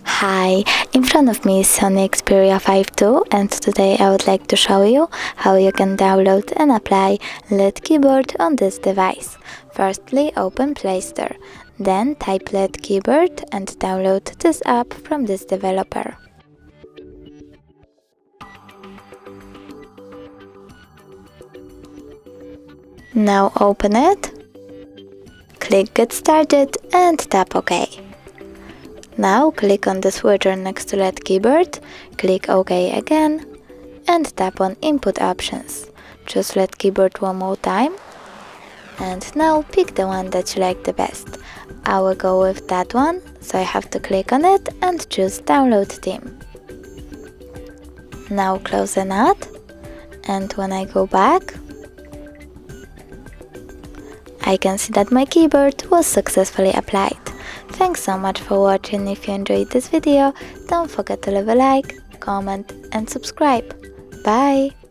Hi, in front of me is SONY Xperia 5.2 and today I would like to show you how you can download and apply LED keyboard on this device. Firstly, open Play Store, then type LED keyboard and download this app from this developer. Now open it, click Get Started and tap OK. Now click on the switcher next to LED keyboard, click OK again and tap on Input Options. Choose LED keyboard one more time and now pick the one that you like the best. I will go with that one, so I have to click on it and choose Download Theme. Now close the nut and when I go back, I can see that my keyboard was successfully applied. Thanks so much for watching. If you enjoyed this video, don't forget to leave a like, comment and subscribe. Bye!